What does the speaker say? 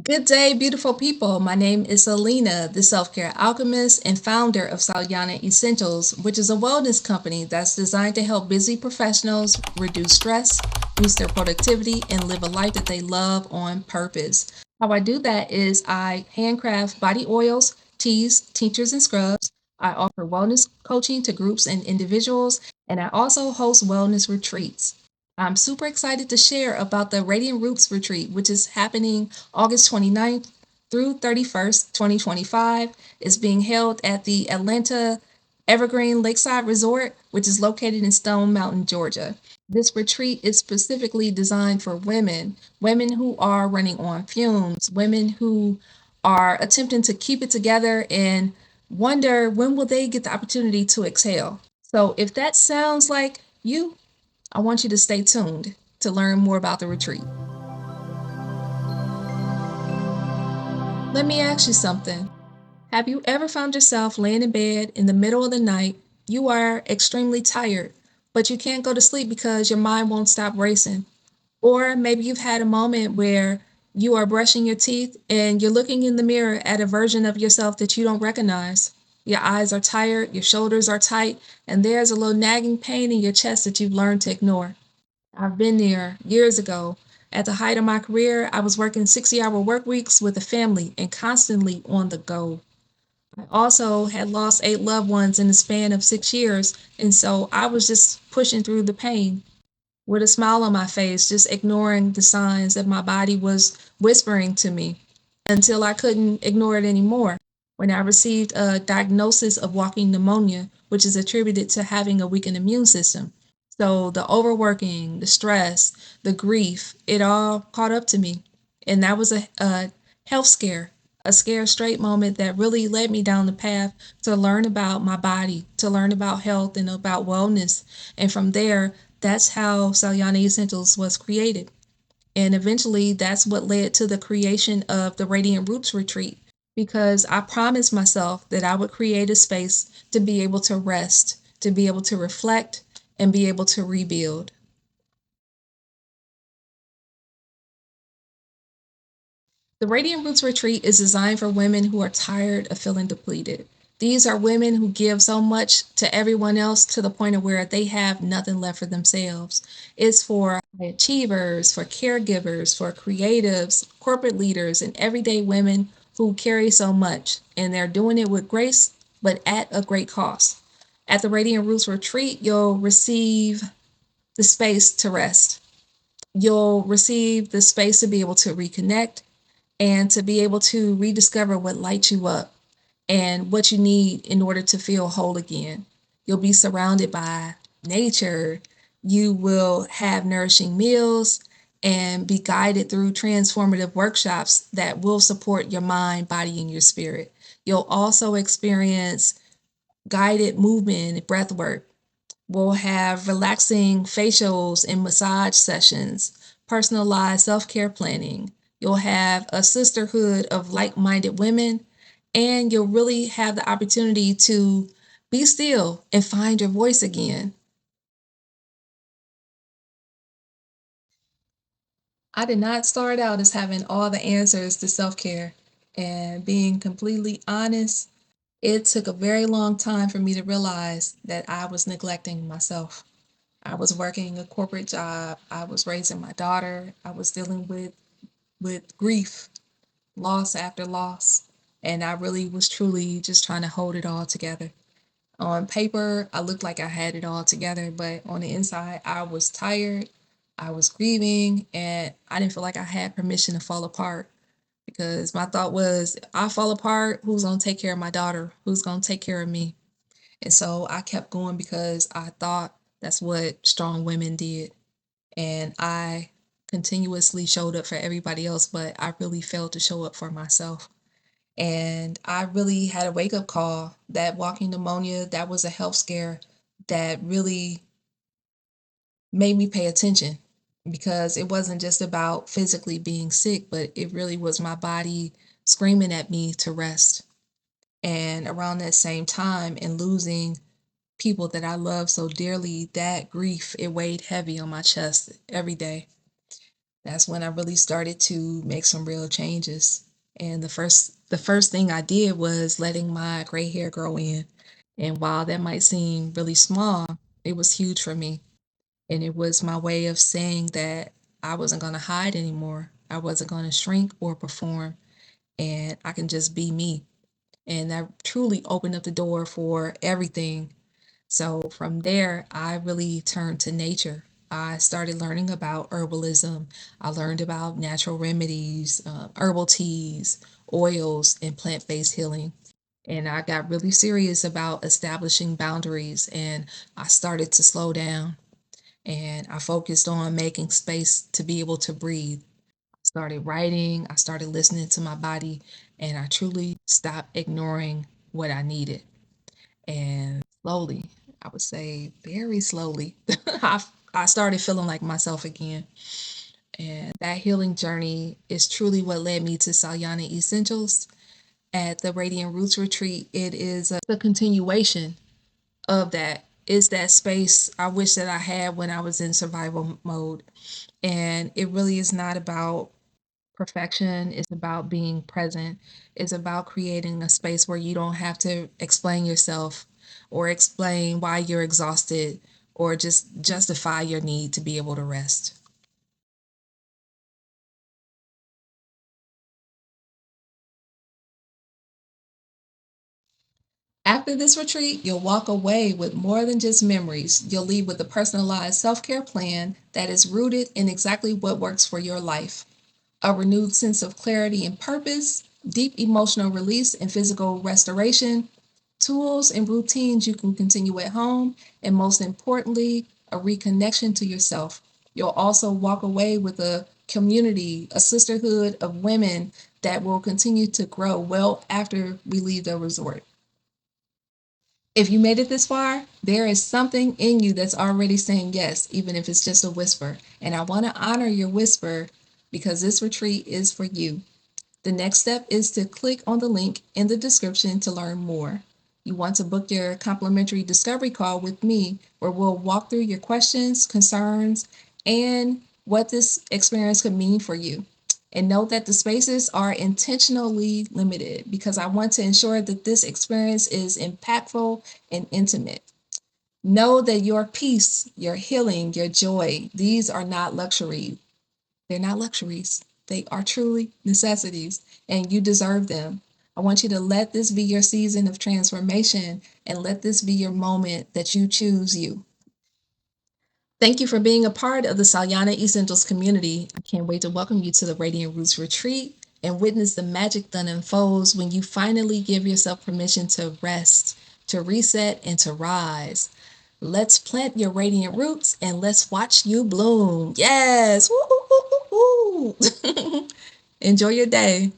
Good day, beautiful people. My name is Salena, the Self-Care Alchemist and founder of Salyana Essentials, which is a wellness company that's designed to help busy professionals reduce stress, boost their productivity, and live a life that they love on purpose. How I do that is I handcraft body oils, teas, tinctures, and scrubs. I offer wellness coaching to groups and individuals, and I also host wellness retreats. I'm super excited to share about the Radiant Roots Retreat, which is happening August 29th through 31st, 2025. It's being held at the Atlanta Evergreen Lakeside Resort, which is located in Stone Mountain, Georgia. This retreat is specifically designed for women who are running on fumes, women who are attempting to keep it together and wonder when will they get the opportunity to exhale. So if that sounds like you, I want you to stay tuned to learn more about the retreat. Let me ask you something. Have you ever found yourself laying in bed in the middle of the night? You are extremely tired, but you can't go to sleep because your mind won't stop racing. Or maybe you've had a moment where you are brushing your teeth and you're looking in the mirror at a version of yourself that you don't recognize. Your eyes are tired, your shoulders are tight, and there's a little nagging pain in your chest that you've learned to ignore. I've been there years ago. At the height of my career, I was working 60-hour work weeks with a family and constantly on the go. I also had lost 8 loved ones in the span of 6 years, and so I was just pushing through the pain with a smile on my face, just ignoring the signs that my body was whispering to me until I couldn't ignore it anymore. When I received a diagnosis of walking pneumonia, which is attributed to having a weakened immune system. So the overworking, the stress, the grief, it all caught up to me. And that was a health scare, a scare straight moment that really led me down the path to learn about my body, to learn about health and about wellness. And from there, that's how Salyana Essentials was created. And eventually, that's what led to the creation of the Radiant Roots Retreat because I promised myself that I would create a space to be able to rest, to be able to reflect, and be able to rebuild. The Radiant Roots Retreat is designed for women who are tired of feeling depleted. These are women who give so much to everyone else to the point of where they have nothing left for themselves. It's for high achievers, for caregivers, for creatives, corporate leaders, and everyday women who carry so much. And they're doing it with grace, but at a great cost. At the Radiant Roots Retreat, you'll receive the space to rest. You'll receive the space to be able to reconnect and to be able to rediscover what lights you up and what you need in order to feel whole again. You'll be surrounded by nature. You will have nourishing meals and be guided through transformative workshops that will support your mind, body, and your spirit. You'll also experience guided movement and breath work. We'll have relaxing facials and massage sessions, personalized self care planning. You'll have a sisterhood of like minded women, and you'll really have the opportunity to be still and find your voice again. I did not start out as having all the answers to self care. And being completely honest, it took a very long time for me to realize that I was neglecting myself. I was working a corporate job. I was raising my daughter. I was dealing with grief, loss after loss, and I really was truly just trying to hold it all together. On paper, I looked like I had it all together, but on the inside, I was tired. I was grieving, and I didn't feel like I had permission to fall apart because my thought was, if I fall apart, who's going to take care of my daughter? Who's going to take care of me? And so I kept going because I thought that's what strong women did. And I continuously showed up for everybody else, but I really failed to show up for myself. And I really had a wake up call that walking pneumonia, that was a health scare that really made me pay attention because it wasn't just about physically being sick, but it really was my body screaming at me to rest. And around that same time, and losing people that I love so dearly, that grief, it weighed heavy on my chest every day. That's when I really started to make some real changes. And the first thing I did was letting my gray hair grow in. And while that might seem really small, it was huge for me. And it was my way of saying that I wasn't going to hide anymore. I wasn't going to shrink or perform, and I can just be me. And that truly opened up the door for everything. So from there, I really turned to nature. I started learning about herbalism. I learned about natural remedies, herbal teas, oils, and plant based healing. And I got really serious about establishing boundaries, and I started to slow down, and I focused on making space to be able to breathe. I started writing, I started listening to my body, and I truly stopped ignoring what I needed. And slowly, I would say very slowly, I started feeling like myself again. And that healing journey is truly what led me to Salyana Essentials. At the Radiant Roots Retreat, it is a continuation of that. Is that space I wish that I had when I was in survival mode. And it really is not about perfection, it's about being present, it's about creating a space where you don't have to explain yourself or explain why you're exhausted or just justify your need to be able to rest. After this retreat, you'll walk away with more than just memories. You'll leave with a personalized self care plan that is rooted in exactly what works for your life. A renewed sense of clarity and purpose, deep emotional release and physical restoration, tools and routines you can continue at home, and most importantly, a reconnection to yourself. You'll also walk away with a community, a sisterhood of women that will continue to grow well after we leave the resort. If you made it this far, there is something in you that's already saying yes, even if it's just a whisper. And I want to honor your whisper because this retreat is for you. The next step is to click on the link in the description to learn more. You want to book your complimentary discovery call with me, where we'll walk through your questions, concerns, and what this experience could mean for you. And note that the spaces are intentionally limited because I want to ensure that this experience is impactful and intimate. Know that your peace, your healing, your joy, these are not luxuries. They're not luxuries. They are truly necessities, and you deserve them. I want you to let this be your season of transformation and let this be your moment that you choose you. Thank you for being a part of the Salyana Essentials community. I can't wait to welcome you to the Radiant Roots Retreat and witness the magic that unfolds when you finally give yourself permission to rest, to reset, and to rise. Let's plant your radiant roots and let's watch you bloom. Yes. Woo, woo, woo, woo, woo. Enjoy your day.